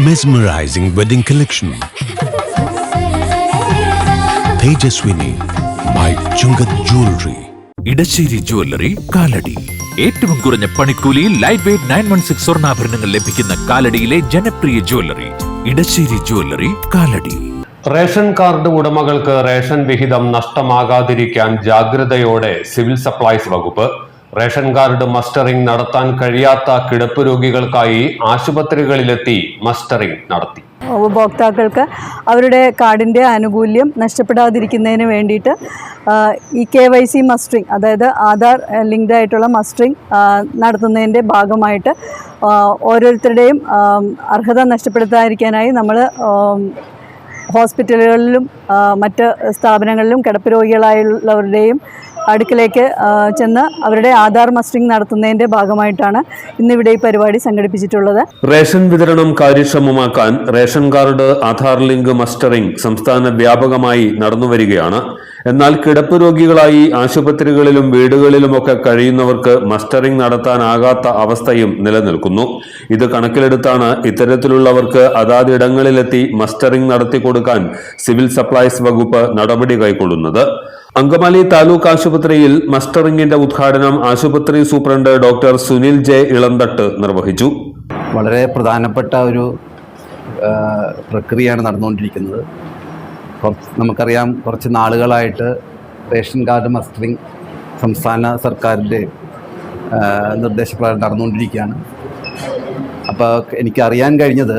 Mesmerizing wedding collection. Tejaswini by Chungat Jewelry. Edassery jewellery Kalady. ഏറ്റവും കുറഞ്ഞ പണിക്കൂലിയിൽ ലൈറ്റ് വെയ്റ്റ് 916 സ്വർണ്ണാഭരണങ്ങൾ ലഭിക്കുന്ന കാലടിയിലെ ജനപ്രിയ jewellery Edassery jewellery Kalady. Ration card ഉടമകൾക്ക് റേഷൻ വിഹിതം നഷ്ടമാകാതിരിക്കാൻ ജാഗ്രതയോടെ സിവിൽ സപ്ലൈസ് വകുപ്പ്. റേഷൻ കാർഡ് മസ്റ്ററിംഗ് നടത്താൻ കഴിയാത്ത കിടപ്പ് രോഗികൾക്കായി ആശുപത്രികളിലെത്തി മസ്റ്ററിംഗ് നടത്തി. ഉപഭോക്താക്കൾക്ക് അവരുടെ കാർഡിൻ്റെ ആനുകൂല്യം നഷ്ടപ്പെടാതിരിക്കുന്നതിന് വേണ്ടിയിട്ട് ഈ KYC മസ്റ്ററിംഗ്, അതായത് ആധാർ ലിങ്ക്ഡ് ആയിട്ടുള്ള മസ്റ്ററിംഗ് നടത്തുന്നതിൻ്റെ ഭാഗമായിട്ട് ഓരോരുത്തരുടെയും അർഹത നഷ്ടപ്പെടുത്താതിരിക്കാനായി നമ്മൾ ഹോസ്പിറ്റലുകളിലും മറ്റ് സ്ഥാപനങ്ങളിലും കിടപ്പ് രോഗികളായുള്ളവരുടെയും അടുക്കിലേക്ക് ചെന്ന് അവരുടെ ആധാർ മസ്റ്ററിംഗ് നടത്തുന്നതിന്റെ ഭാഗമായിട്ടാണ് ഇന്നിവിടെ ഈ പരിപാടി സംഘടിപ്പിച്ചിട്ടുള്ളത്. റേഷൻ വിതരണം കാര്യക്ഷമമാക്കാൻ ration card Aadhaar link mustering സംസ്ഥാന വ്യാപകമായി നടന്നുവരികയാണ്. എന്നാൽ കിടപ്പ് രോഗികളായി ആശുപത്രികളിലും വീടുകളിലുമൊക്കെ കഴിയുന്നവർക്ക് മസ്റ്ററിംഗ് നടത്താനാകാത്ത അവസ്ഥയും നിലനിൽക്കുന്നു. ഇത് കണക്കിലെടുത്താണ് ഇത്തരത്തിലുള്ളവർക്ക് അതാതിടങ്ങളിലെത്തി മസ്റ്ററിംഗ് നടത്തിക്കൊടുക്കാൻ സിവിൽ സപ്ലൈസ് വകുപ്പ് നടപടി കൈക്കൊള്ളുന്നത്. അങ്കമാലി താലൂക്ക് ആശുപത്രിയിൽ മസ്റ്ററിംഗിന്റെ ഉദ്ഘാടനം ആശുപത്രി superintendent doctor Sunil J Elanthattu നിർവഹിച്ചു. വളരെ പ്രധാനപ്പെട്ട ഒരു പ്രക്രിയയാണ് നടന്നുകൊണ്ടിരിക്കുന്നത്. നമുക്കറിയാം, കുറച്ച് നാളുകളായിട്ട് റേഷൻ കാർഡ് മസ്റ്ററിംഗ് സംസ്ഥാന സർക്കാരിൻ്റെ നിർദ്ദേശപ്രകാരം നടന്നുകൊണ്ടിരിക്കുകയാണ്. അപ്പോൾ എനിക്കറിയാൻ കഴിഞ്ഞത്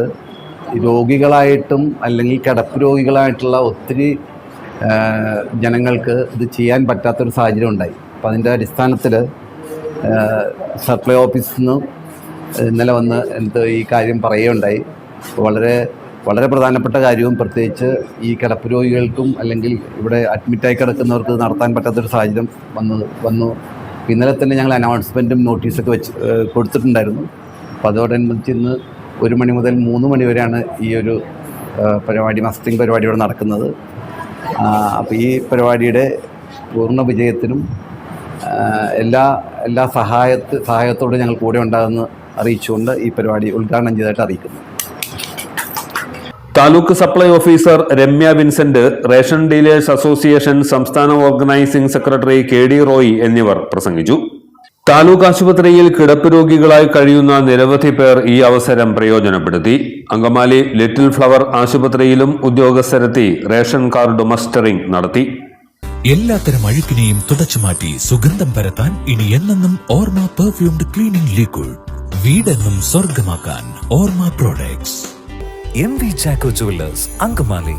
രോഗികളായിട്ടും അല്ലെങ്കിൽ കിടപ്പ് രോഗികളായിട്ടുള്ള ഒത്തിരി ജനങ്ങൾക്ക് ഇത് ചെയ്യാൻ പറ്റാത്തൊരു സാഹചര്യം ഉണ്ടായി. അപ്പോൾ അതിൻ്റെ അടിസ്ഥാനത്തിൽ സപ്ലൈ ഓഫീസിൽ നിന്ന് ഇന്നലെ വന്ന് ഈ കാര്യം പറയുകയുണ്ടായി. വളരെ വളരെ പ്രധാനപ്പെട്ട കാര്യവും, പ്രത്യേകിച്ച് ഈ കിടപ്പ് രോഗികൾക്കും അല്ലെങ്കിൽ ഇവിടെ അഡ്മിറ്റായി കിടക്കുന്നവർക്ക് നടത്താൻ പറ്റാത്തൊരു സാഹചര്യം വന്നു. ഇന്നലെ തന്നെ ഞങ്ങൾ അനൗൺസ്മെൻറ്റും നോട്ടീസൊക്കെ കൊടുത്തിട്ടുണ്ടായിരുന്നു. അപ്പോൾ അതോടനുബന്ധിച്ച് ഇന്ന് 1 മണി മുതൽ 3 മണി വരെയാണ് ഈ ഒരു പരിപാടി, മസ്റ്ററിംഗ് പരിപാടി ഇവിടെ നടക്കുന്നത്. അപ്പോൾ ഈ പരിപാടിയുടെ പൂർണ്ണ വിജയത്തിനും എല്ലാ സഹായത്തോടെ ഞങ്ങൾ കൂടെ ഉണ്ടാകുമെന്ന് അറിയിച്ചുകൊണ്ട് ഈ പരിപാടി ഉദ്ഘാടനം ചെയ്തതായിട്ട് അറിയിക്കുന്നു. Taluk supply officer Ramya Vincent, ration dealers association സംസ്ഥാന ഓർഗനൈസിംഗ് സെക്രട്ടറി KD റോയ് എന്നിവർ പ്രസംഗിച്ചു. താലൂക്ക് ആശുപത്രിയിൽ കിടപ്പ് രോഗികളായി കഴിയുന്ന നിരവധി പേർ ഈ അവസരം പ്രയോജനപ്പെടുത്തി. അങ്കമാലി ലിറ്റിൽ ഫ്ലവർ ആശുപത്രിയിലും ഉദ്യോഗസ്ഥരെത്തി റേഷൻ കാർഡ് മസ്റ്ററിംഗ് നടത്തി. എല്ലാത്തരം അഴുക്കിനെയും തുടച്ചുമാറ്റി സുഗന്ധം പരത്താൻ ഇനി എന്നെന്നും ഓർമ്മ പെർഫ്യൂംഡ് ക്ലീനിംഗ് ലിക്വിഡ്. വീടെന്നും സ്വർഗമാക്കാൻ ഓർമ്മ products. MV Chacko jewellers, Angamaly.